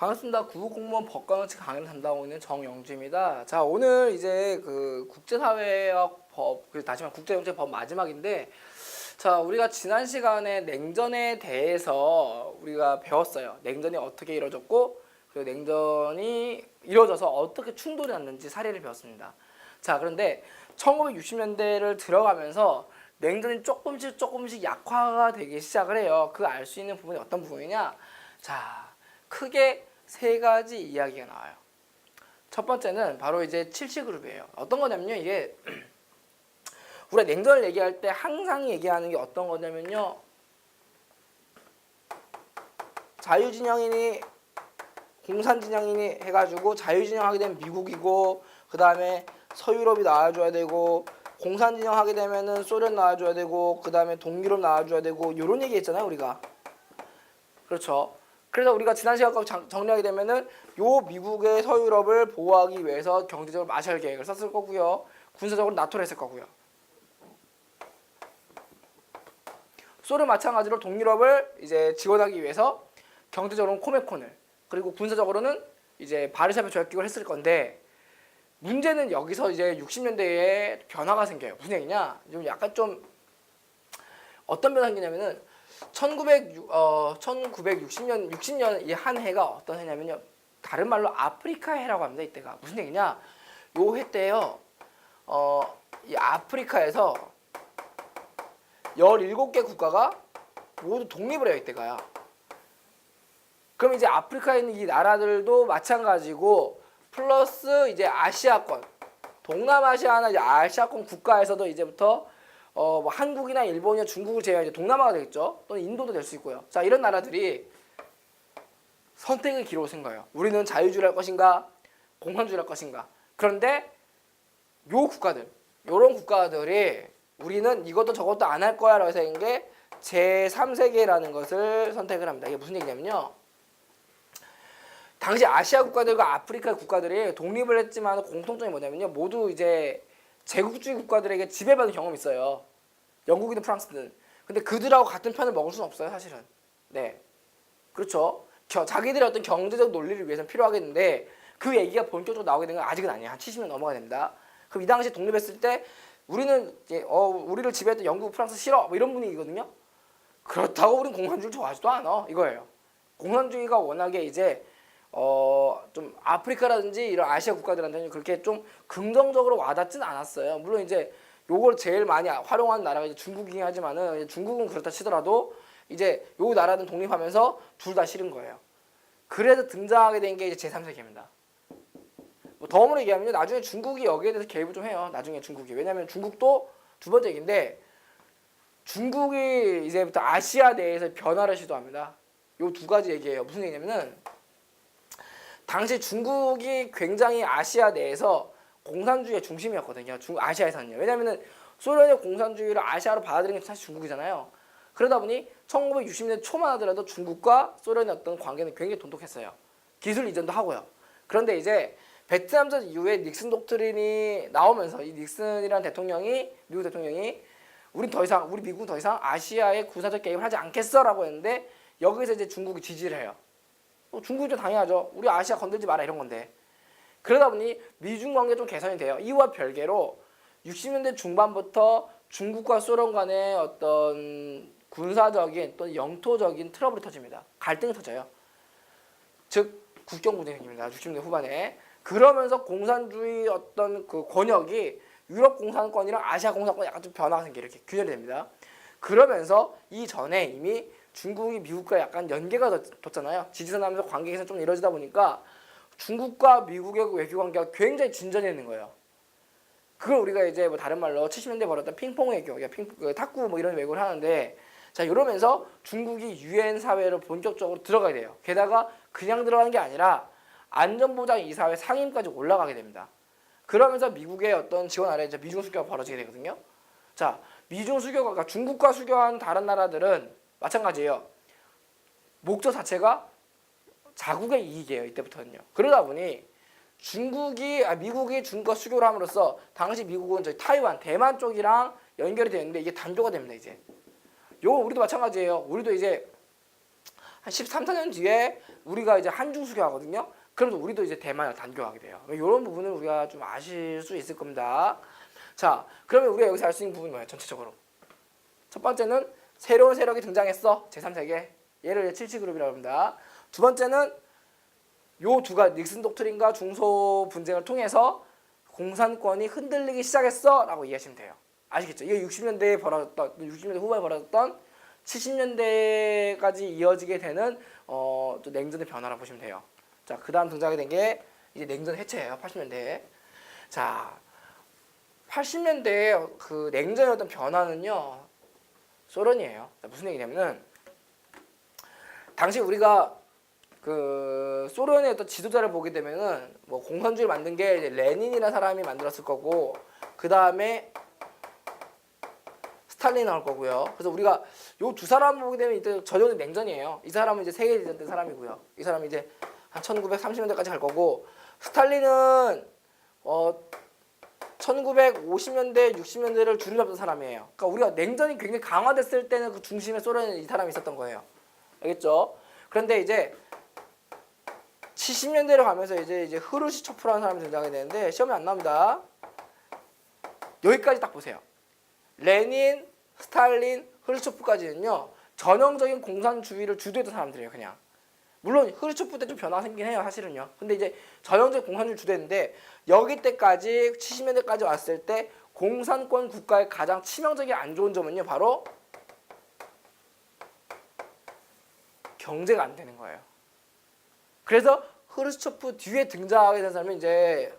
반갑습니다. 구급공무원 법관원칙 강의를 담당하고 있는 정영주입니다. 자, 오늘 이제 그 국제사회학 법, 다시 말해 국제정책법 마지막인데, 자, 우리가 지난 시간에 냉전에 대해서 우리가 배웠어요. 냉전이 어떻게 이루어졌고, 그리고 냉전이 이루어져서 어떻게 충돌이 났는지 사례를 배웠습니다. 자, 그런데 1960년대를 들어가면서 냉전이 조금씩 약화가 되기 시작을 해요. 그 알 수 있는 부분이 어떤 부분이냐? 자, 크게 세 가지 이야기가 나와요. 첫 번째는 바로 이제 7시그룹이에요. 어떤 거냐면요, 이게 우리가 냉전을 얘기할 때 항상 얘기하는 게 어떤 거냐면요, 자유진영이니 공산진영이니 해가지고 자유진영 하게 되면 미국이고, 그 다음에 서유럽이 나와줘야 되고, 공산진영 하게 되면은 소련 나와줘야 되고, 그 다음에 동유럽 나와줘야 되고, 이런 얘기 했잖아요, 우리가. 그렇죠. 그래서 우리가 지난 시간까지 정리하게 되면은 요 미국의 서유럽을 보호하기 위해서 경제적으로 마샬 계획을 썼을 거고요. 군사적으로 나토를 했을 거고요. 소련 마찬가지로 동유럽을 이제 지원하기 위해서 경제적으로는 코메콘을, 그리고 군사적으로는 이제 바르샤베 조약기구를 했을 건데, 문제는 여기서 이제 60년대에 변화가 생겨요. 무슨 얘기냐? 좀 약간 좀 어떤 변화가 생기냐면은 60년 이 한 해가 어떤 해냐면요, 다른 말로 아프리카 해라고 합니다. 이때가 무슨 얘기냐? 요 해 때요, 이 아프리카에서 17개 국가가 모두 독립을 해요. 이때가요. 그럼 이제 아프리카에 있는 이 나라들도 마찬가지고, 플러스 이제 아시아권, 동남아시아나 이제 아시아권 국가에서도 이제부터 뭐 한국이나 일본이나 중국을 제외한 이제 동남아가 되겠죠. 또는 인도도 될 수 있고요. 자, 이런 나라들이 선택의 기로를 쓴 거예요. 우리는 자유주의를 할 것인가, 공산주의를 할 것인가. 그런데 요 국가들, 요런 국가들이 우리는 이것도 저것도 안 할 거야 라고 해서 한 게 제3세계라는 것을 선택을 합니다. 이게 무슨 얘기냐면요, 당시 아시아 국가들과 아프리카 국가들이 독립을 했지만 공통점이 뭐냐면요, 모두 이제 제국주의 국가들에게 지배받은 경험이 있어요. 영국이든 프랑스든. 근데 그들하고 같은 편을 먹을 수는 없어요, 사실은. 네, 그렇죠. 자기들의 어떤 경제적 논리를 위해서는 필요하겠는데, 그 얘기가 본격적으로 나오게 된 건 아직은 아니에요. 한 70년 넘어가야 됩니다. 그럼 이 당시 독립했을 때 우리는 이제 우리를 지배했던 영국, 프랑스 싫어, 뭐 이런 분위기거든요. 그렇다고 우리는 공산주의를 좋아하지도 않아, 이거예요. 공산주의가 워낙에 이제 좀 아프리카라든지 이런 아시아 국가들한테는 그렇게 좀 긍정적으로 와닿지는 않았어요. 물론 이제 요걸 제일 많이 활용한 나라가 이제 중국이긴 하지만은, 이제 중국은 그렇다 치더라도 이제 요 나라는 독립하면서 둘 다 싫은 거예요. 그래서 등장하게 된 게 이제 제3세계입니다. 뭐 덤으로 얘기하면요, 나중에 중국이 여기에 대해서 개입을 좀 해요. 나중에 중국이. 왜냐면 중국도 두 번째 얘기인데, 중국이 이제부터 아시아 내에서 변화를 시도합니다. 요 두 가지 얘기예요. 무슨 얘기냐면은, 당시 중국이 굉장히 아시아 내에서 공산주의의 중심이었거든요. 아시아에서는요. 왜냐면은 소련의 공산주의를 아시아로 받아들인 게 사실 중국이잖아요. 그러다 보니 1960년대 초만 하더라도 중국과 소련의 어떤 관계는 굉장히 돈독했어요. 기술 이전도 하고요. 그런데 이제 베트남전 이후에 닉슨 독트린이 나오면서, 이 닉슨이라는 대통령이, 미국 대통령이 우리 미국은 더 이상 아시아에 군사적 개입을 하지 않겠어라고 했는데, 여기서 이제 중국이 지지를 해요. 중국이 좀 당연하죠. 우리 아시아 건들지 마라, 이런 건데. 그러다 보니 미중 관계 좀 개선이 돼요. 이와 별개로 60년대 중반부터 중국과 소련 간의 어떤 군사적인 또는 영토적인 트러블이 터집니다. 갈등이 터져요. 즉 국경 분쟁이 생깁니다. 60년대 후반에. 그러면서 공산주의 어떤 그 권역이 유럽 공산권이랑 아시아 공산권 약간 좀 변화가 생기게 이렇게 균열이 됩니다. 그러면서 이전에 이미 중국이 미국과 약간 연계가 뒀잖아요. 지지선 하면서 관계 개선 좀 이루어지다 보니까 중국과 미국의 외교 관계가 굉장히 진전이 있는 거예요. 그걸 우리가 이제 뭐 다른 말로 70년대 벌었던 핑퐁 외교, 탁구 뭐 이런 외교를 하는데, 자, 이러면서 중국이 유엔 사회로 본격적으로 들어가야 돼요. 게다가 그냥 들어가는 게 아니라 안전보장 이사회 상임까지 올라가게 됩니다. 그러면서 미국의 어떤 지원 아래 이제 미중 수교가 벌어지게 되거든요. 자, 미중 수교가, 그러니까 중국과 수교한 다른 나라들은 마찬가지예요. 목적 자체가 자국의 이익이에요. 이때부터는요. 그러다 보니 미국이 중국과 수교를 함으로써 당시 미국은 저희 타이완, 대만 쪽이랑 연결이 되는데, 이게 단조가 됩니다. 이제 우리도 마찬가지예요. 우리도 이제 한 13, 14년 뒤에 우리가 이제 한중 수교하거든요. 그러면서 우리도 이제 대만을 단교하게 돼요. 이런 부분을 우리가 좀 아실 수 있을 겁니다. 자, 그러면 우리가 여기서 알 수 있는 부분이 뭐예요? 전체적으로. 첫 번째는 새로운 세력이 등장했어. 제3세계. 얘를 77그룹이라고 합니다. 두 번째는 요 두가 닉슨 독트린과 중소 분쟁을 통해서 공산권이 흔들리기 시작했어 라고 이해하시면 돼요. 아시겠죠? 이게 60년대에 벌어졌던 60년대 후반에 벌어졌던 70년대까지 이어지게 되는 또 냉전의 변화라고 보시면 돼요. 자, 그 다음 등장하게 된 게 이제 냉전 해체예요. 80년대에. 자, 80년대에 그 냉전의 어떤 변화는요, 소련이에요. 자, 무슨 얘기냐면은 당시 우리가 그 소련의 어떤 지도자를 보게 되면은 뭐 공산주의를 만든 게 이제 레닌이라는 사람이 만들었을 거고, 그 다음에 스탈린 나올 거고요. 그래서 우리가 요 두 사람 보게 되면 이때 전형적인 냉전이에요. 이 사람은 이제 세계대전 때 사람이고요. 이 사람이 이제 한 1930년대까지 갈 거고, 스탈린은 1950년대, 60년대를 주름 잡던 사람이에요. 그러니까 우리가 냉전이 굉장히 강화됐을 때는 그 중심에 소련에 이 사람이 있었던 거예요. 알겠죠? 그런데 이제 70년대로 가면서 이제 흐르시초프라는 사람이 등장하게 되는데 시험에 안 나옵니다. 여기까지 딱 보세요. 레닌, 스탈린, 흐르시초프까지는요, 전형적인 공산주의를 주도했던 사람들이에요. 그냥. 물론 흐르시초프 때 좀 변화가 생기긴 해요. 사실은요. 근데 이제 전형적인 공산주의 주도했는데 여기 때까지 70년대까지 왔을 때 공산권 국가의 가장 치명적인 안 좋은 점은요, 바로 경제가 안 되는 거예요. 그래서 흐르시초프 뒤에 등장하게 된 사람이 이제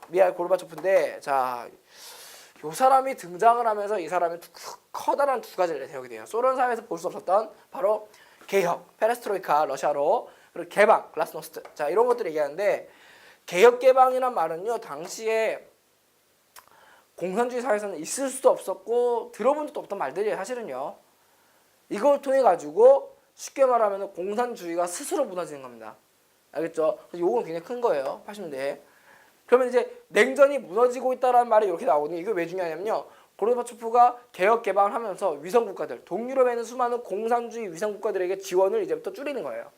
미하일 고르바초프인데, 자, 요 사람이 등장을 하면서 이 사람이 커다란 두 가지를 세우게 돼요. 소련 사회에서 볼 수 없었던 바로 개혁, 페레스트로이카, 러시아로, 그리고 개방, 글라스노스트. 자, 이런 것들을 얘기하는데, 개혁 개방이란 말은요, 당시에 공산주의 사회에서는 있을 수도 없었고 들어본 적도 없던 말들이에요. 사실은요. 이걸 통해 가지고 쉽게 말하면 공산주의가 스스로 무너지는 겁니다. 알겠죠? 그래서 요건 굉장히 큰 거예요. 80년대. 그러면 이제 냉전이 무너지고 있다는 말이 이렇게 나오니 이게 왜 중요하냐면요. 고르바초프가 개혁 개방을 하면서 위성 국가들, 동유럽에 있는 수많은 공산주의 위성 국가들에게 지원을 이제부터 줄이는 거예요.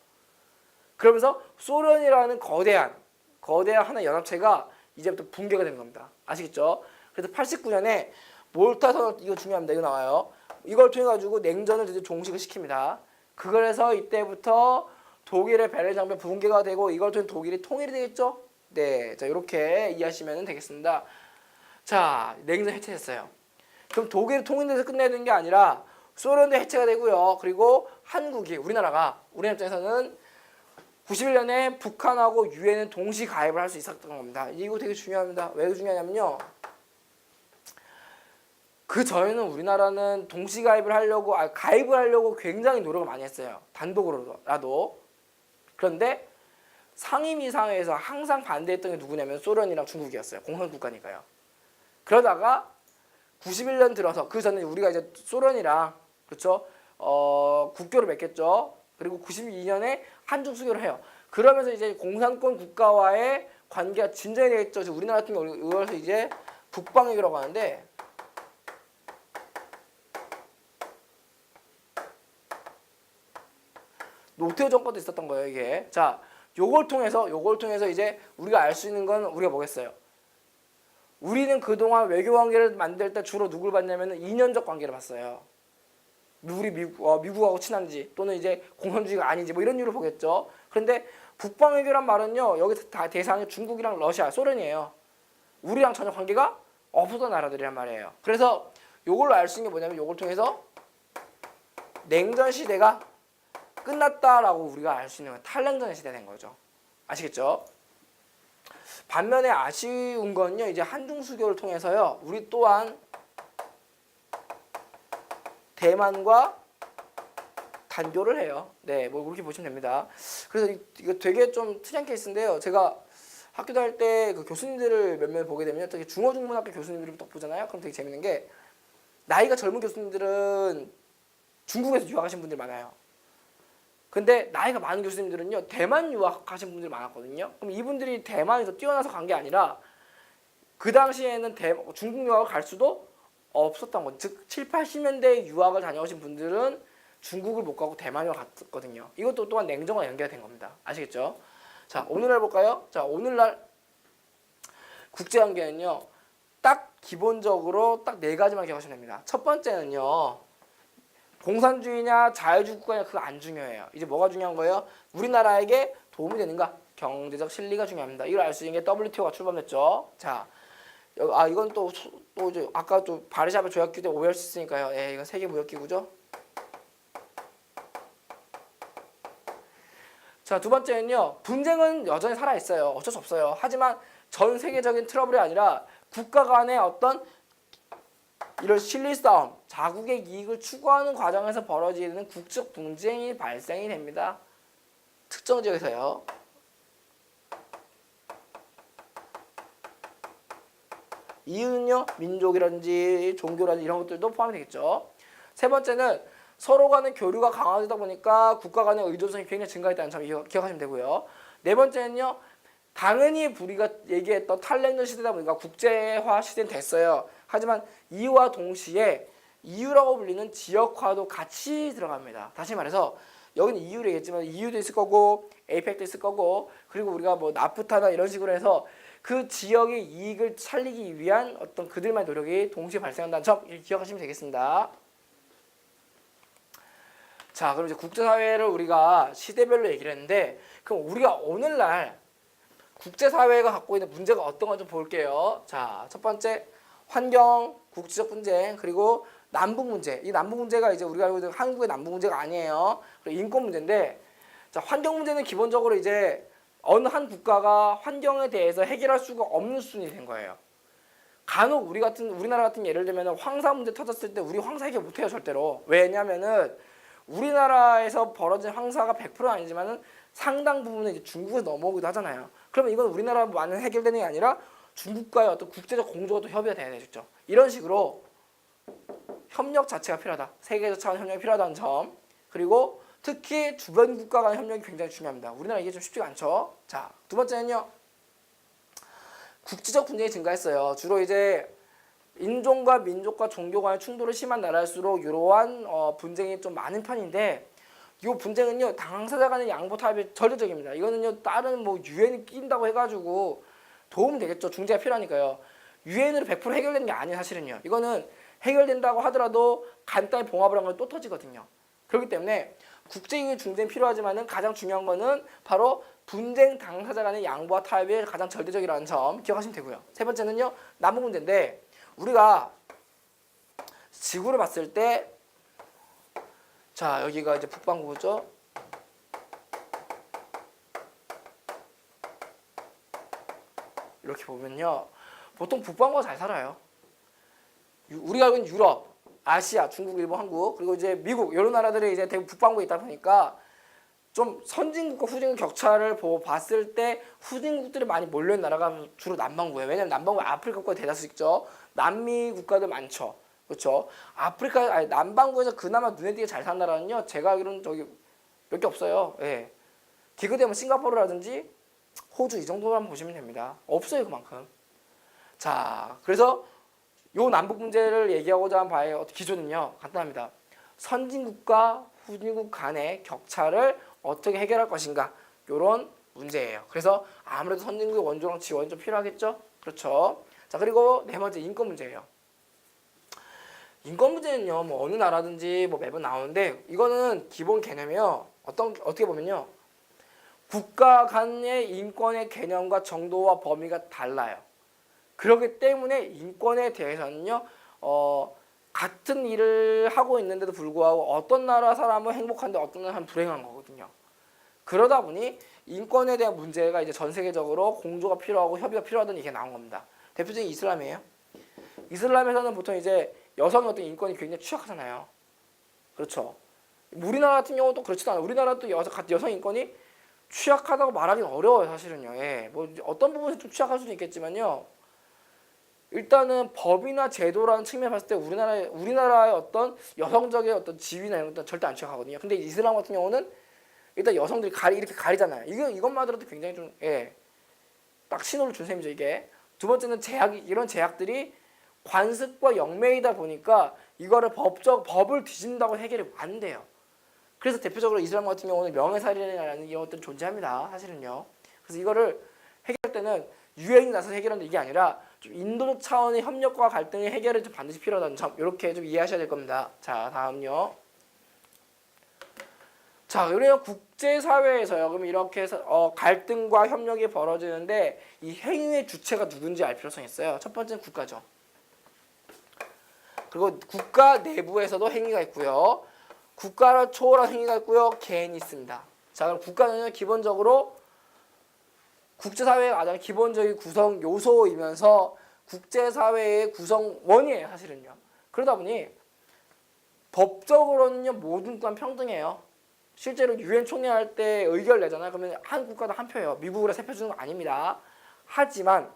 그러면서 소련이라는 거대한 하나의 연합체가 이제부터 붕괴가 되는 겁니다. 아시겠죠? 그래서 89년에 몰타 선언, 이거 중요합니다. 이거 나와요. 이걸 통해 가지고 냉전을 이제 종식을 시킵니다. 그래서 이때부터 독일의 베를린 장벽 붕괴가 되고 이걸 통해 독일이 통일이 되겠죠? 네, 자 이렇게 이해하시면 되겠습니다. 자, 냉전 해체했어요. 그럼 독일이 통일돼서 끝내는 게 아니라 소련도 해체가 되고요. 그리고 한국이 우리나라 입장에서는 91년에 북한하고 유엔은 동시 가입을 할 수 있었던 겁니다. 이거 되게 중요합니다. 왜 중요하냐면요. 그 전에는 우리나라는 동시 가입을 하려고 굉장히 노력을 많이 했어요. 단독으로라도. 그런데 상임위상회에서 항상 반대했던 게 누구냐면 소련이랑 중국이었어요. 공산국가니까요. 그러다가 91년 들어서 그 전에 우리가 이제 소련이랑 그렇죠? 국교를 맺겠죠. 그리고 92년에 한중 수교를 해요. 그러면서 이제 공산권 국가와의 관계가 진전이 되겠죠. 우리나라 같은 경우 의회에서 이제 북방위기라고 하는데 노태우 정권도 있었던 거예요, 이게. 자, 요걸 통해서 이제 우리가 알 수 있는 건 우리가 뭐겠어요? 우리는 그동안 외교 관계를 만들 때 주로 누굴 봤냐면은 이념적 관계를 봤어요. 우리 미국하고 친한지 또는 이제 공산주의가 아닌지 뭐 이런 이유로 보겠죠. 그런데 북방 외교란 말은요, 여기서 다 대상이 중국이랑 러시아, 소련이에요. 우리랑 전혀 관계가 없었던 나라들이란 말이에요. 그래서 요걸로 알 수 있는 게 뭐냐면 요걸 통해서 냉전 시대가 끝났다라고 우리가 알 수 있는 건 탈냉전의 시대가 된 거죠. 아시겠죠? 반면에 아쉬운 건요, 이제 한중 수교를 통해서요, 우리 또한 대만과 단교를 해요. 네, 뭐 그렇게 보시면 됩니다. 그래서 이거 되게 좀 특이한 케이스인데요. 제가 학교 다닐 때 그 교수님들을 몇몇 보게 되면 특히 중어중문학교 교수님들을 딱 보잖아요. 그럼 되게 재밌는 게 나이가 젊은 교수님들은 중국에서 유학하신 분들이 많아요. 근데 나이가 많은 교수님들은요, 대만 유학하신 분들이 많았거든요. 그럼 이분들이 대만에서 뛰어나서 간 게 아니라 그 당시에는 중국 유학을 갈 수도 없었던 거죠. 즉 7, 80년대 유학을 다녀오신 분들은 중국을 못 가고 대만으로 갔거든요. 이것도 또한 냉정과 연결된 겁니다. 아시겠죠? 자, 오늘날 볼까요? 자, 오늘날 국제관계는요. 딱 기본적으로 딱 네 가지만 기억하시면 됩니다. 첫 번째는요. 공산주의냐 자유주의 국가냐 그거 안 중요해요. 이제 뭐가 중요한 거예요? 우리나라에게 도움이 되는가? 경제적 실리가 중요합니다. 이걸 알 수 있는 게 WTO가 출범했죠. 자, 이건 또 이제 아까 또 바르샤바 조약규 때 오해할 수 있으니까요. 예, 이건 세계 무역기구죠. 자, 두 번째는요. 분쟁은 여전히 살아 있어요. 어쩔 수 없어요. 하지만 전 세계적인 트러블이 아니라 국가 간의 어떤 이런 실리 싸움, 자국의 이익을 추구하는 과정에서 벌어지는 국적 분쟁이 발생이 됩니다. 특정 지역에서요. 이유는요, 민족이라든지 종교라든지 이런 것들도 포함이 되겠죠. 세 번째는 서로 간의 교류가 강화되다 보니까 국가 간의 의존성이 굉장히 증가했다는 점 기억하시면 되고요. 네 번째는요, 당연히 우리가 얘기했던 탈레르 시대다 보니까 국제화 시대는 됐어요. 하지만 이와 동시에 EU라고 불리는 지역화도 같이 들어갑니다. 다시 말해서 여기는 EU를 얘기했지만 EU도 있을 거고 APEC도 있을 거고 그리고 우리가 뭐 나프타나 이런 식으로 해서 그 지역의 이익을 살리기 위한 어떤 그들만의 노력이 동시에 발생한다는 점 기억하시면 되겠습니다. 자, 그럼 이제 국제사회를 우리가 시대별로 얘기를 했는데 그럼 우리가 오늘날 국제사회가 갖고 있는 문제가 어떤 건 좀 볼게요. 자, 첫 번째 환경, 국제적 분쟁, 그리고 남북 문제. 이 남북 문제가 이제 우리가 알고 있는 한국의 남북 문제가 아니에요. 그리고 인권 문제인데, 자, 환경 문제는 기본적으로 이제 어느 한 국가가 환경에 대해서 해결할 수가 없는 수준이 된 거예요. 간혹 우리나라 같은 예를 들면 황사 문제 터졌을 때 우리 황사 해결 못해요 절대로. 왜냐면은 우리나라에서 벌어진 황사가 100%는 아니지만은 상당 부분은 이제 중국에서 넘어오기도 하잖아요. 그러면 이건 우리나라만 해결되는 게 아니라 중국과의 어떤 국제적 공조가 또 협의가 돼야 되겠죠. 이런 식으로 협력 자체가 필요하다. 세계적 차원 협력이 필요하다는 점. 그리고 특히 주변 국가 간 협력이 굉장히 중요합니다. 우리나라 이게 좀 쉽지가 않죠. 자, 두 번째는요. 국제적 분쟁이 증가했어요. 주로 이제 인종과 민족과 종교 간의 충돌이 심한 나라일수록 이러한 분쟁이 좀 많은 편인데 이 분쟁은요 당사자 간의 양보 타협이 절대적입니다. 이거는요 다른 뭐 유엔이 낀다고 해가지고 도움 되겠죠. 중재가 필요하니까요. 유엔으로 100% 해결되는 게 아니에요 사실은요. 이거는 해결된다고 하더라도 간단히 봉합을 하면 또 터지거든요. 그렇기 때문에 국제적인 중재는 필요하지만은 가장 중요한 거는 바로 분쟁 당사자 간의 양보와 타협이 가장 절대적이라는 점 기억하시면 되고요. 세 번째는요 남북 문제인데 우리가 지구를 봤을 때 자 여기가 이제 북반구죠. 이렇게 보면요 보통 북반구가 잘 살아요. 우리가 알고 있는 유럽, 아시아, 중국, 일본, 한국 그리고 이제 미국 이런 나라들이 이제 대부분 북반구에 있다 보니까 좀 선진국과 후진국 격차를 봤을 때 후진국들이 많이 몰려있는 나라가 주로 남반구예요. 왜냐하면 남반구에 아프리카 국가 대다수 있죠. 남미 국가들 많죠. 그렇죠. 남반구에서 그나마 눈에 띄게 잘 사는 나라는요. 제가 알기로는 저기 몇 개 없어요. 예. 디귿되면 싱가포르라든지 호주 이 정도만 보시면 됩니다. 없어요 그만큼. 자, 그래서 요 남북 문제를 얘기하고자 한 바의 기조는요. 간단합니다. 선진국과 후진국 간의 격차를 어떻게 해결할 것인가 요런 문제예요. 그래서 아무래도 선진국의 원조랑 지원이 좀 필요하겠죠. 그렇죠. 자, 그리고 네 번째 인권 문제예요. 인권 문제는요, 뭐 어느 나라든지 뭐 매번 나오는데 이거는 기본 개념이요. 어떻게 보면요, 국가 간의 인권의 개념과 정도와 범위가 달라요. 그렇기 때문에 인권에 대해서는요, 같은 일을 하고 있는데도 불구하고 어떤 나라 사람은 행복한데 어떤 나라는 불행한 거거든요. 그러다 보니 인권에 대한 문제가 이제 전 세계적으로 공조가 필요하고 협의가 필요하다는 얘기가 나온 겁니다. 대표적인 이슬람이에요. 이슬람에서는 보통 이제 여성의 어떤 인권이 굉장히 취약하잖아요. 그렇죠. 우리나라 같은 경우도 그렇지도 않아요. 우리나라도 여성 인권이 취약하다고 말하기는 어려워요, 사실은요. 예. 뭐 어떤 부분에서 좀 취약할 수도 있겠지만요. 일단은 법이나 제도라는 측면을 봤을 때 우리나라의 어떤 여성적인 어떤 지위나 이런 것들은 절대 안 취약하거든요. 근데 이슬람 같은 경우는 일단 여성들이 이렇게 가리잖아요. 이것만으로도 굉장히 좀 딱 신호를 준 셈이죠, 이게. 두 번째는 이런 제약들이 관습과 영매이다 보니까 이거를 법을 뒤진다고 해결이 안 돼요. 그래서 대표적으로 이슬람 같은 경우는 명예살인이라는 이런 것들이 존재합니다. 사실은요. 그래서 이거를 해결할 때는 유엔이 나서 해결하는 게 아니라 좀 인도적 차원의 협력과 갈등의 해결이 좀 반드시 필요하다는 점 이렇게 좀 이해하셔야 될 겁니다. 자, 다음요. 자, 그래요. 국제사회에서요. 그럼 이렇게 해서 갈등과 협력이 벌어지는데 이 행위의 주체가 누군지 알 필요성이 있어요. 첫 번째는 국가죠. 그리고 국가 내부에서도 행위가 있고요. 국가를 초월한 행위가 있고요. 개인이 있습니다. 자, 그럼 국가는 기본적으로 국제사회의 가장 기본적인 구성 요소이면서 국제사회의 구성원이에요. 사실은요. 그러다 보니 법적으로는요. 모든 국가는 평등해요. 실제로 유엔 총회 할 때 의결 내잖아요. 그러면 한 국가당 한 표예요. 미국으로 3표 주는 거 아닙니다. 하지만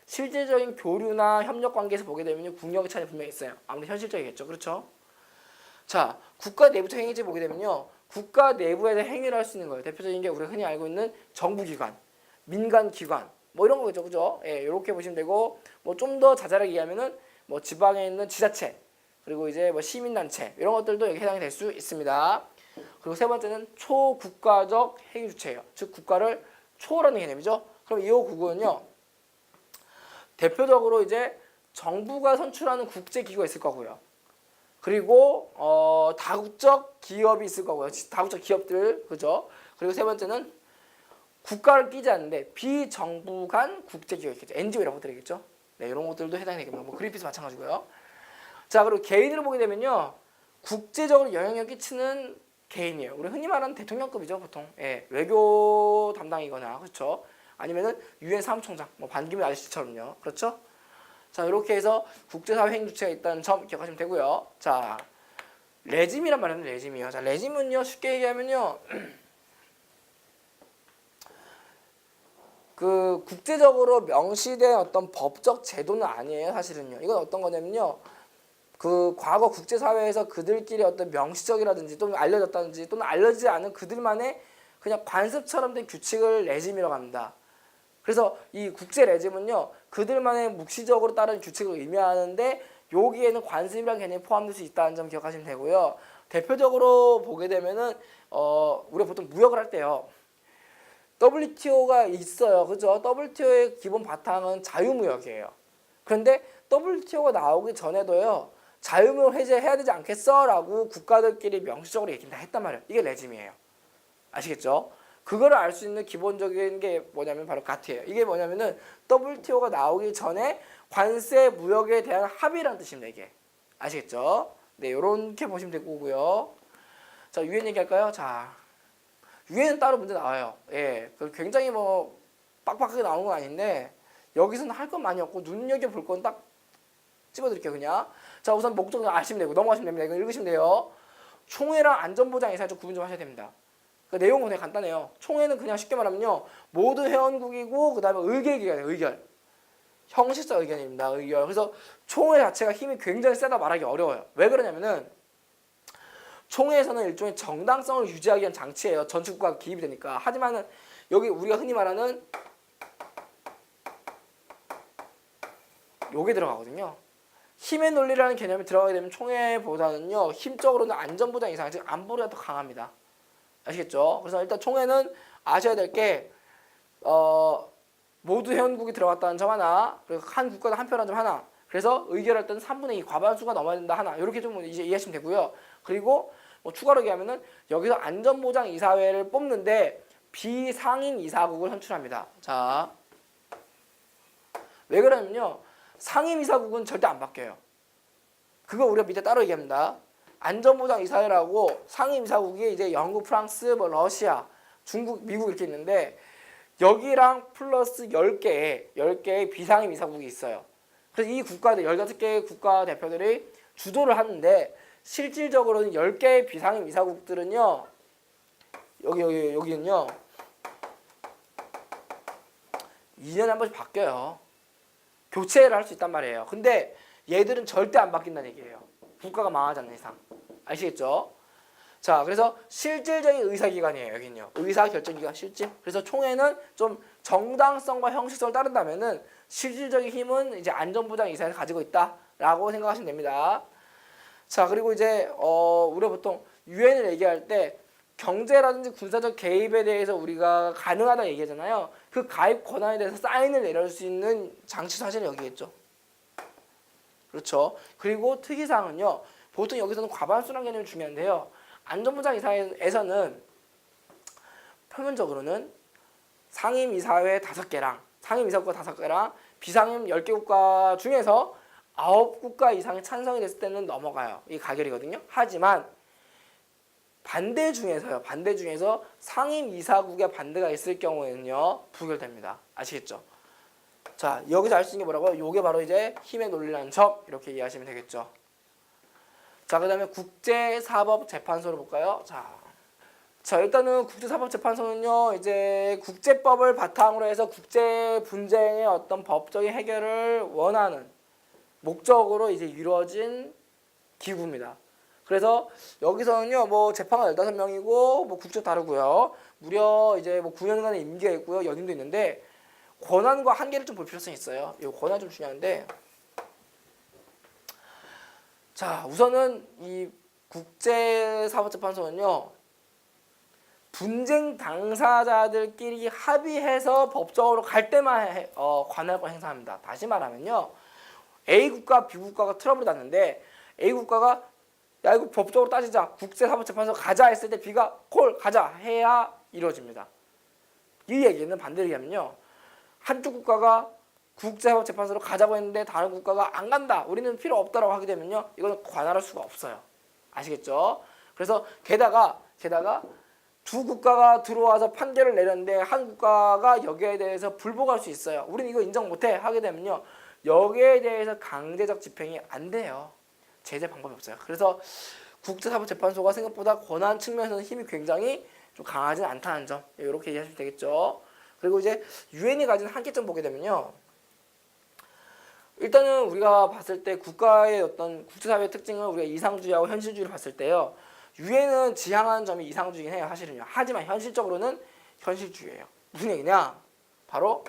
실질적인 교류나 협력 관계에서 보게 되면 국력의 차이 분명히 있어요. 아무래도 현실적이겠죠. 그렇죠? 자, 국가 내부적 행위제 보게 되면요. 국가 내부에서 행위를 할 수 있는 거예요. 대표적인 게 우리가 흔히 알고 있는 정부기관, 민간기관 뭐 이런 거겠죠. 그죠? 예, 이렇게 보시면 되고 뭐 좀 더 자잘하게 얘기하면은 뭐 지방에 있는 지자체 그리고 이제 뭐 시민단체 이런 것들도 여기 해당이 될 수 있습니다. 그리고 세 번째는 초국가적 행위 주체예요. 즉 국가를 초월하는 개념이죠. 그럼 이 구구는요. 대표적으로 이제 정부가 선출하는 국제기구가 있을 거고요. 그리고 다국적 기업이 있을 거고요. 다국적 기업들 그죠? 그리고 세 번째는 국가를 끼지 않는데 비정부 간 국제기구가 있겠죠. NGO 이런 것들이겠죠. 네, 이런 것들도 해당이 되겠습니다. 뭐 그린피스 마찬가지고요. 자, 그리고 개인으로 보게 되면요. 국제적으로 영향력 끼치는 개인이에요. 우리 흔히 말하는 대통령급이죠, 보통. 예, 외교 담당이거나 그렇죠. 아니면은 유엔 사무총장, 뭐 반기문 아저씨처럼요. 그렇죠? 자, 이렇게 해서 국제사회 행위 주체가 있다는 점 기억하시면 되고요. 자, 레짐이란 말입니다. 레짐이요. 자, 레짐은요, 쉽게 얘기하면요, 그 국제적으로 명시된 어떤 법적 제도는 아니에요, 사실은요. 이건 어떤 거냐면요. 그 과거 국제사회에서 그들끼리 어떤 명시적이라든지 또는 알려졌다든지 또는 알려지지 않은 그들만의 그냥 관습처럼 된 규칙을 레짐이라고 합니다. 그래서 이 국제 레짐은요. 그들만의 묵시적으로 따른 규칙을 의미하는데 여기에는 관습이라는 개념이 포함될 수 있다는 점 기억하시면 되고요. 대표적으로 보게 되면은 우리가 보통 무역을 할 때요. WTO가 있어요. 그죠? WTO의 기본 바탕은 자유무역이에요. 그런데 WTO가 나오기 전에도요. 자유무역 해제해야 되지 않겠어? 라고 국가들끼리 명시적으로 얘기를 다 했단 말이에요. 이게 레짐이에요. 아시겠죠? 그거를 알 수 있는 기본적인 게 뭐냐면 바로 가트예요. 이게 뭐냐면은 WTO가 나오기 전에 관세 무역에 대한 합의라는 뜻입니다. 이게. 아시겠죠? 네, 요렇게 보시면 될 거고요. 자, 유엔 얘기할까요? 자, 유엔은 따로 문제 나와요. 예, 굉장히 뭐 빡빡하게 나오는 건 아닌데 여기서는 할 건 많이 없고 눈여겨볼 건 딱 집어드릴게요. 그냥. 자, 우선 목적을 아시면 되고 넘어가시면 됩니다. 이거 읽으시면 돼요. 총회랑 안전보장 예산 좀 구분 좀 하셔야 됩니다. 그 내용은 되게 간단해요. 총회는 그냥 쉽게 말하면요. 모두 회원국이고 그다음에 의결기관이에요. 의결. 형식적 의견입니다. 의결. 그래서 총회 자체가 힘이 굉장히 세다 말하기 어려워요. 왜 그러냐면은 총회에서는 일종의 정당성을 유지하기 위한 장치예요. 전축국가가 기입이 되니까. 하지만은 여기 우리가 흔히 말하는 요게 들어가거든요. 힘의 논리라는 개념이 들어가게 되면 총회보다는요. 힘적으로는 안전보장 이상, 즉 안보가 더 강합니다. 아시겠죠? 그래서 일단 총회는 아셔야 될 게 모두 회원국이 들어갔다는 점 하나, 그리고 한 국가당 한 표라는 점 하나. 그래서 의결할 때는 3분의 2 과반수가 넘어야 된다 하나. 이렇게 좀 이제 이해하시면 되고요. 그리고 뭐 추가로 얘기하면은 여기서 안전보장 이사회를 뽑는데 비상임 이사국을 선출합니다. 자, 왜 그러냐면요. 상임 이사국은 절대 안 바뀌어요. 그거 우리가 밑에 따로 얘기합니다. 안전보장 이사회라고 상임 이사국이 이제 영국, 프랑스, 뭐 러시아, 중국, 미국 이렇게 있는데 여기랑 플러스 10개의 비상임 이사국이 있어요. 그래서 이 국가들 15개의 국가 대표들이 주도를 하는데 실질적으로는 10개의 비상임 이사국들은요. 여기는요. 2년에 한 번씩 바뀌어요. 교체를 할 수 있단 말이에요. 근데 얘들은 절대 안 바뀐다는 얘기예요. 국가가 망하지 않는 이상. 아시겠죠? 자, 그래서 실질적인 의사기관이에요. 여기는요. 의사결정기관 실질. 그래서 총회는 좀 정당성과 형식성을 따른다면은 실질적인 힘은 이제 안전보장 이사회를 가지고 있다라고 생각하시면 됩니다. 자, 그리고 이제 우리가 보통 유엔을 얘기할 때 경제라든지 군사적 개입에 대해서 우리가 가능하다 얘기하잖아요. 그 가입 권한에 대해서 사인을 내릴 수 있는 장치 사실은 여기겠죠. 그렇죠. 그리고 특이사항은요. 보통 여기서는 과반수라는 개념이 중요한데요. 안전보장 이사회에서는 표면적으로는 상임이사회 5개랑 상임이사국가 5개랑 비상임 10개 국가 중에서 9국가 이상의 찬성이 됐을 때는 넘어가요. 이게 가결이거든요. 하지만 반대 중에서 상임이사국의 반대가 있을 경우에는요. 부결됩니다. 아시겠죠? 자, 여기서 알 수 있는 게 뭐라고요? 요게 바로 이제 힘의 논리라는 점 이렇게 이해하시면 되겠죠. 자, 그다음에 국제사법재판소를 볼까요? 자, 일단은 국제사법재판소는요, 이제 국제법을 바탕으로 해서 국제 분쟁의 어떤 법적인 해결을 원하는 목적으로 이제 이루어진 기구입니다. 그래서 여기서는요, 뭐 재판관 15명이고 뭐 국적 다르고요. 무려 이제 뭐 9년간의 임기가 있고요. 연임도 있는데 권한과 한계를 좀 볼 필요성이 있어요. 이 권한 좀 중요한데. 자, 우선은 이 국제사법재판소는요. 분쟁 당사자들끼리 합의해서 법적으로 갈 때만 관할권 행사합니다. 다시 말하면요. A 국가, B 국가가 트러블이 났는데 A 국가가 야 이거 법적으로 따지자. 국제사법재판소 가자 했을 때 B가 콜 가자 해야 이루어집니다. 이 얘기는 반대로 얘기하면요. 한쪽 국가가 국제사법재판소로 가자고 했는데 다른 국가가 안 간다. 우리는 필요 없다라고 하게 되면요. 이거는 관할할 수가 없어요. 아시겠죠? 그래서 게다가 두 국가가 들어와서 판결을 내렸는데 한 국가가 여기에 대해서 불복할 수 있어요. 우리는 이거 인정 못해 하게 되면요. 여기에 대해서 강제적 집행이 안 돼요. 제재 방법이 없어요. 그래서 국제사법재판소가 생각보다 권한 측면에서는 힘이 굉장히 좀 강하지는 않다는 점 이렇게 이해하시면 되겠죠. 그리고 이제 유엔이 가진 한계점 보게 되면요. 일단은 우리가 봤을 때 국가의 어떤 국제사회의 특징을 우리가 이상주의하고 현실주의를 봤을 때요. 유엔은 지향하는 점이 이상주의긴 해요. 사실은요. 하지만 현실적으로는 현실주의예요. 무슨 얘기냐? 바로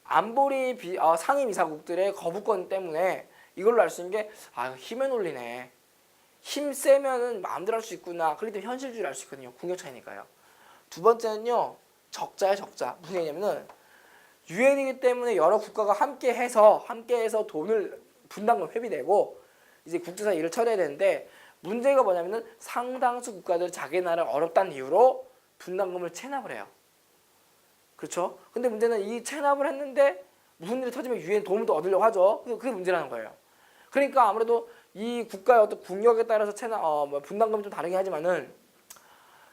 안보리 상임이사국들의 거부권 때문에 이걸로 알 수 있는 게 힘의 논리네. 힘 세면은 마음대로 할 수 있구나. 그렇기 때문에 현실주의를 알 수 있거든요. 국력 차이니까요. 두 번째는요. 적자예요. 적자. 무슨 얘기냐면은 유엔이기 때문에 여러 국가가 함께해서 돈을 분담금 회비내고 이제 국제사 일을 처리해야 되는데 문제가 뭐냐면은 상당수 국가들 자기 나라 어렵다는 이유로 분담금을 체납을 해요. 그렇죠? 근데 문제는 이 체납을 했는데 무슨 일이 터지면 유엔 도움을 또 얻으려고 하죠. 그게 문제라는 거예요. 그러니까 아무래도 이 국가의 어떤 국력에 따라서 분담금이 좀 다르긴 하지만은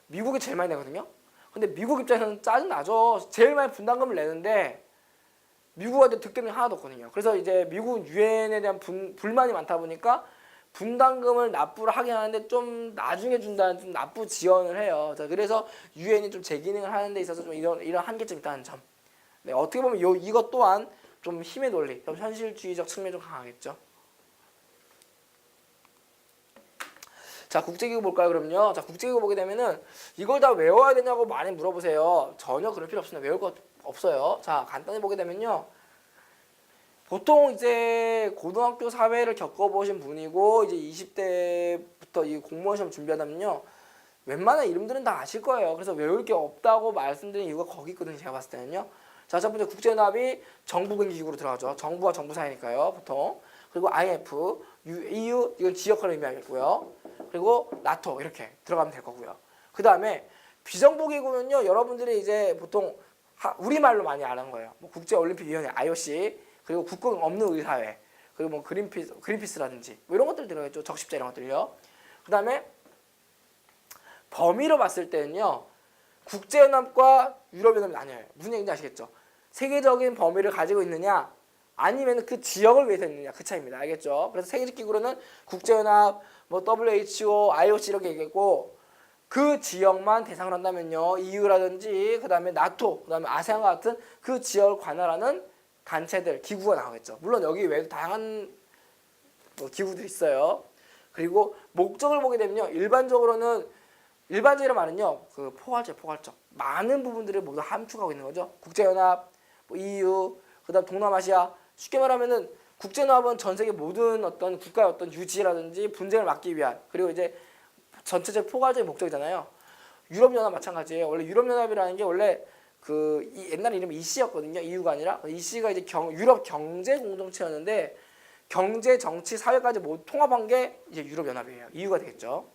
미국이 제일 많이 내거든요. 근데 미국 입장에서는 짜증나죠. 제일 많이 분담금을 내는데 미국한테 득되는 게 하나도 없거든요. 그래서 이제 미국은 유엔에 대한 불만이 많다 보니까 분담금을 납부를 하긴 하는데 좀 나중에 준다는 좀 납부 지연을 해요. 자, 그래서 유엔이 좀 제 기능을 하는 데 있어서 좀 이런 한계점이 있다는 점. 네, 어떻게 보면 이것 또한 좀 힘의 논리, 좀 현실주의적 측면이 좀 강하겠죠. 자, 국제기구 볼까요, 그럼요? 자, 국제기구 보게 되면은 이걸 다 외워야 되냐고 많이 물어보세요. 전혀 그럴 필요 없습니다. 외울 거 없어요. 자, 간단히 보게 되면요. 보통 이제 고등학교 사회를 겪어보신 분이고 이제 20대부터 이 공무원 시험 준비하다면요. 웬만한 이름들은 다 아실 거예요. 그래서 외울 게 없다고 말씀드린 이유가 거기 있거든요. 제가 봤을 때는요. 자, 첫 번째 국제연합이 정부경기기구로 들어가죠. 정부와 정부 사이니까요. 보통. 그리고 IMF, EU 이건 지역화를 의미하겠고요. 그리고 나토 이렇게 들어가면 될 거고요. 그 다음에 비정부기구는요. 여러분들이 이제 보통 우리말로 많이 아는 거예요. 뭐 국제올림픽위원회 IOC 그리고 국경 없는 의사회 그리고 뭐 그린피스라든지 뭐 이런 것들 들어가겠죠. 적십자 이런 것들요. 그 다음에 범위로 봤을 때는요. 국제연합과 유럽연합이 나뉘어요. 무슨 얘기인지 아시겠죠? 세계적인 범위를 가지고 있느냐 아니면 그 지역을 위해서 있느냐 그 차이입니다. 알겠죠? 그래서 세계적 기구로는 국제연합, 뭐 WHO, IOC 이렇게 얘기했고 그 지역만 대상으로 한다면요. EU라든지 그 다음에 나토, 그 다음에 아세안과 같은 그 지역을 관할하는 단체들, 기구가 나오겠죠. 물론 여기 외에도 다양한 기구들이 있어요. 그리고 목적을 보게 되면요. 일반적으로 말은요. 그 포괄적. 많은 부분들을 모두 함축하고 있는 거죠. 국제연합, 뭐 EU, 그다음 동남아시아. 쉽게 말하면은 국제연합은 전 세계 모든 어떤 국가의 어떤 유지라든지 분쟁을 막기 위한 그리고 이제 전체적 포괄적인 목적이잖아요. 유럽연합 마찬가지예요. 원래 유럽연합이라는 게 원래 이 옛날 이름이 EC였거든요. EU가 아니라 EC가 이제 유럽 경제 공동체였는데 경제, 정치, 사회까지 모두 통합한 게 이제 유럽연합이에요. EU가 되겠죠.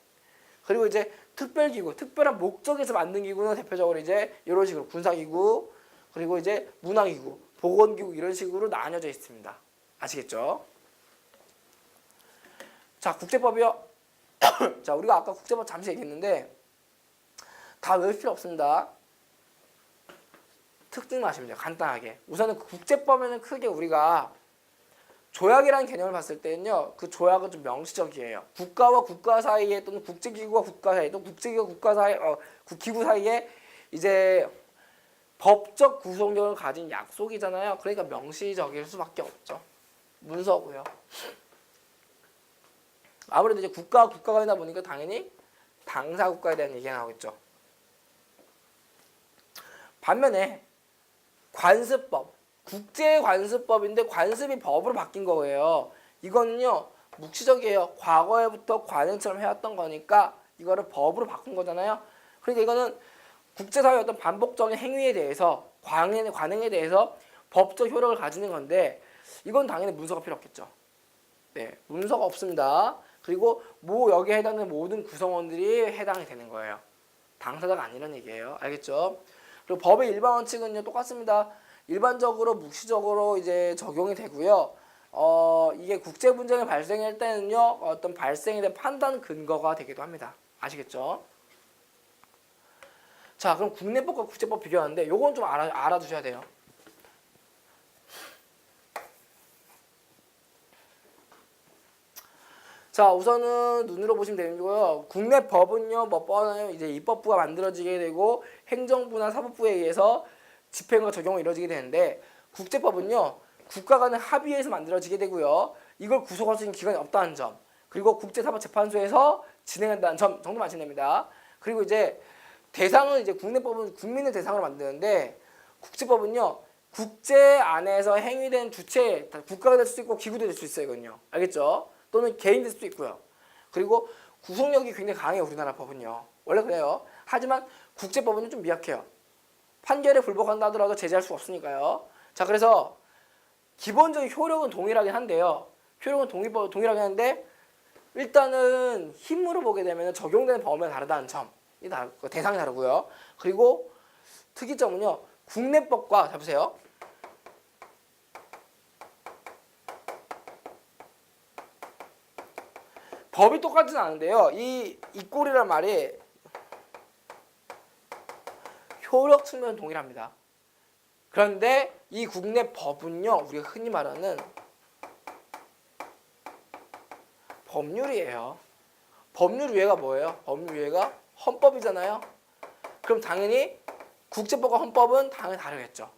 그리고 이제 특별기구, 특별한 목적에서 만든 기구는 대표적으로 이제 이런 식으로 군사기구, 그리고 이제 문화기구, 보건기구 이런 식으로 나뉘어져 있습니다. 아시겠죠? 자, 국제법이요. 자, 우리가 아까 국제법 잠시 얘기했는데 다 외울 필요 없습니다. 특징만 아시면 돼요. 간단하게. 우선은 국제법에는 크게 우리가 조약이라는 개념을 봤을 때는요. 그 조약은 좀 명시적이에요. 국가와 국가 사이에 또는 국제기구와 국가 사이에 또는 국제기구와 국가 사이 기구 사이에 이제 법적 구속력을 가진 약속이잖아요. 그러니까 명시적일 수밖에 없죠. 문서고요. 아무래도 이제 국가와 국가 간이다 보니까 당연히 당사 국가에 대한 얘기가 나오겠죠. 반면에 관습법, 국제관습법인데 관습이 법으로 바뀐 거예요. 이거는요 묵시적이에요. 과거에부터 관행처럼 해왔던 거니까 이거를 법으로 바꾼 거잖아요. 그러니까 이거는 국제사회의 어떤 반복적인 행위에 대해서 관행에 대해서 법적 효력을 가지는 건데 이건 당연히 문서가 필요 없겠죠. 네, 문서가 없습니다. 그리고 여기에 해당되는 모든 구성원들이 해당이 되는 거예요. 당사자가 아니라는 얘기예요. 알겠죠? 그리고 법의 일반 원칙은요 똑같습니다. 일반적으로 묵시적으로 이제 적용이 되고요. 이게 국제 분쟁이 발생할 때는요 어떤 발생에 대한 판단 근거가 되기도 합니다. 아시겠죠? 자, 그럼 국내법과 국제법 비교하는데 요건 좀 알아두셔야 돼요. 자, 우선은 눈으로 보시면 되고요. 국내 법은요, 뭐 뻔해요. 이제 입법부가 만들어지게 되고 행정부나 사법부에 의해서 집행과 적용이 이루어지게 되는데 국제법은요, 국가 간의 합의에서 만들어지게 되고요. 이걸 구속할 수 있는 기관이 없다는 점. 그리고 국제사법재판소에서 진행한다는 점 정도 아시면 됩니다. 그리고 이제 대상은 이제 국내법은 국민을 대상으로 만드는데 국제법은요, 국제 안에서 행위된 주체, 국가가 될 수도 있고 기구도 될 수 있어요, 이건요. 알겠죠? 또는 개인 될 수도 있고요. 그리고 구속력이 굉장히 강해요. 우리나라 법은요. 원래 그래요. 하지만 국제법은 좀 미약해요. 판결에 불복한다 하더라도 제재할 수 없으니까요. 자, 그래서 기본적인 효력은 동일하긴 한데요. 효력은 동일하긴 한데 일단은 힘으로 보게 되면 적용되는 범위가 다르다는 점. 대상이 다르고요. 그리고 특이점은요. 국내법과 자 보세요. 법이 똑같진 않은데요. 이 꼴이란 말이 효력 측면은 동일합니다. 그런데 이 국내 법은요. 우리가 흔히 말하는 법률이에요. 법률 위에가 뭐예요? 법률 위에가 헌법이잖아요. 그럼 당연히 국제법과 헌법은 당연히 다르겠죠.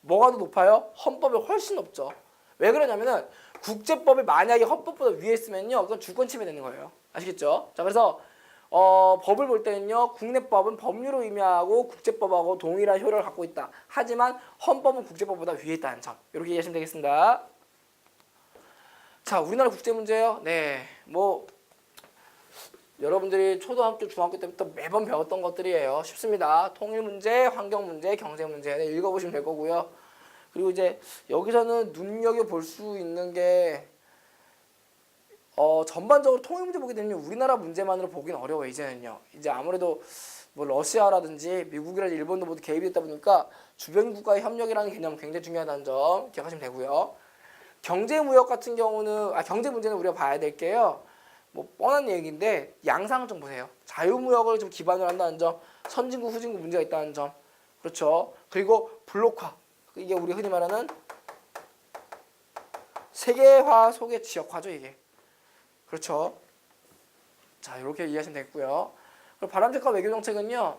뭐가 더 높아요? 헌법이 훨씬 높죠. 왜 그러냐면은 국제법이 만약에 헌법보다 위에 있으면요, 그건 주권 침해되는 거예요. 아시겠죠? 자, 그래서 법을 볼 때는요, 국내법은 법률을 의미하고 국제법하고 동일한 효력을 갖고 있다. 하지만 헌법은 국제법보다 위에 있다는 점. 이렇게 이해하시면 되겠습니다. 자, 우리나라 국제 문제요. 네, 뭐 여러분들이 초등학교, 중학교 때부터 매번 배웠던 것들이에요. 쉽습니다. 통일 문제, 환경 문제, 경제 문제. 네, 읽어보시면 될 거고요. 그리고 이제 여기서는 눈여겨볼 수 있는 게 전반적으로 통일 문제 보게 되면 우리나라 문제만으로 보기는 어려워요. 이제는요. 이제 아무래도 뭐 러시아라든지 미국이라든지 일본도 모두 개입이 됐다 보니까 주변 국가의 협력이라는 개념은 굉장히 중요하다는 점 기억하시면 되고요. 경제 무역 같은 경우는 경제 문제는 우리가 봐야 될 게요. 뭐 뻔한 얘기인데 양상을 좀 보세요. 자유무역을 좀 기반으로 한다는 점, 선진국 후진국 문제가 있다는 점, 그렇죠. 그리고 블록화, 이게 우리 흔히 말하는 세계화 속의 지역화죠, 이게. 그렇죠. 자, 이렇게 이해하시면 되겠고요. 그리고 바람직한 외교 정책은요.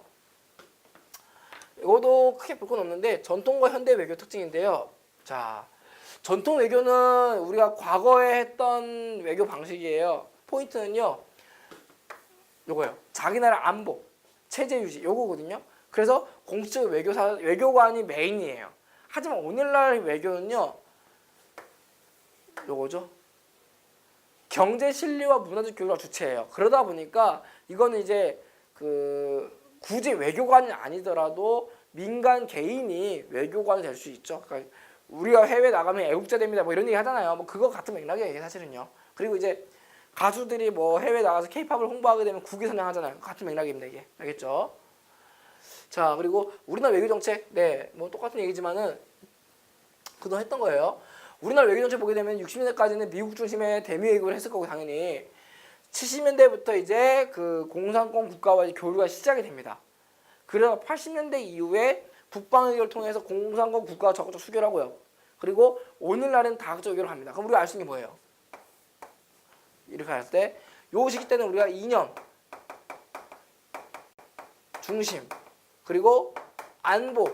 이것도 크게 볼 건 없는데 전통과 현대 외교 특징인데요. 자, 전통 외교는 우리가 과거에 했던 외교 방식이에요. 포인트는요. 요거요. 자기 나라 안보, 체제 유지 요거거든요. 그래서 공식적 외교관이 메인이에요. 하지만 오늘날 외교는요. 요거죠. 경제 실리와 문화적 교류가 주체예요. 그러다 보니까 이거는 이제 굳이 외교관이 아니더라도 민간 개인이 외교관이 될 수 있죠. 그러니까 우리가 해외 나가면 애국자 됩니다. 뭐 이런 얘기 하잖아요. 뭐 그거 같은 맥락이에요, 이게 사실은요. 그리고 이제 가수들이 뭐 해외 나가서 케이팝을 홍보하게 되면 국위 선양하잖아요. 같은 맥락입니다, 이게. 알겠죠? 자, 그리고 우리나라 외교 정책, 네, 뭐 똑같은 얘기지만은 그동안 했던 거예요. 우리나라 외교 정책 보게 되면 60년대까지는 미국 중심의 대미 외교를 했을 거고 당연히 70년대부터 이제 그 공산권 국가와의 교류가 시작이 됩니다. 그래서 80년대 이후에 북방 외교를 통해서 공산권 국가와 적극적 수교하고요. 그리고 오늘날은 다각적 외교를 합니다. 그럼 우리가 알 수 있는 게 뭐예요? 이렇게 할 때 요 시기 때는 우리가 2년 중심 그리고 안보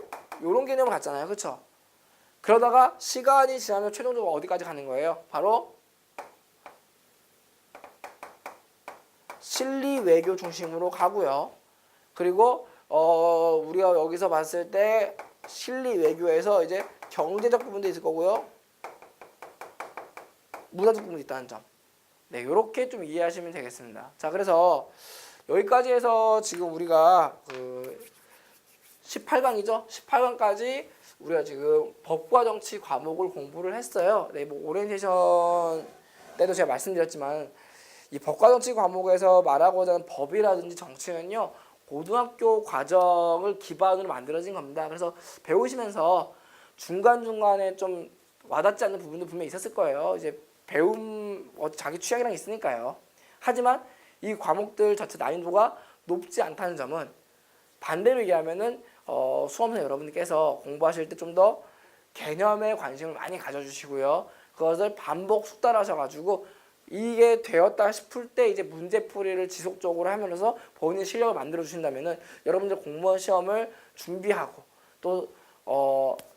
요런 개념을 갖잖아요. 그렇죠? 그러다가 시간이 지나면 최종적으로 어디까지 가는 거예요? 바로 실리 외교 중심으로 가고요. 그리고 우리가 여기서 봤을 때 실리 외교에서 이제 경제적 부분도 있을 거고요. 문화적 부분도 있다는 점. 네, 이렇게 좀 이해하시면 되겠습니다. 자, 그래서 여기까지 해서 지금 우리가 그 18강이죠. 18강까지 우리가 지금 법과 정치 과목을 공부를 했어요. 네, 뭐 오리엔테이션 때도 제가 말씀드렸지만 이 법과 정치 과목에서 말하고자 하는 법이라든지 정치는요. 고등학교 과정을 기반으로 만들어진 겁니다. 그래서 배우시면서 중간중간에 좀 와닿지 않는 부분도 분명히 있었을 거예요. 이제 자기 취향이랑 있으니까요. 하지만 이 과목들 자체 난이도가 높지 않다는 점은 반대로 얘기하면은 수험생 여러분들께서 공부하실 때 좀 더 개념에 관심을 많이 가져주시고요. 그것을 반복 숙달하셔가지고 이게 되었다 싶을 때 이제 문제풀이를 지속적으로 하면서 본인의 실력을 만들어 주신다면은 여러분들 공무원 시험을 준비하고 또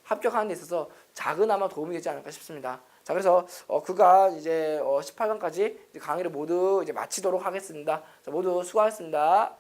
합격하는 데 있어서 작은아마 도움이 되지 않을까 싶습니다. 자, 그래서 그간 이제 18강까지 강의를 모두 이제 마치도록 하겠습니다. 자, 모두 수고하셨습니다.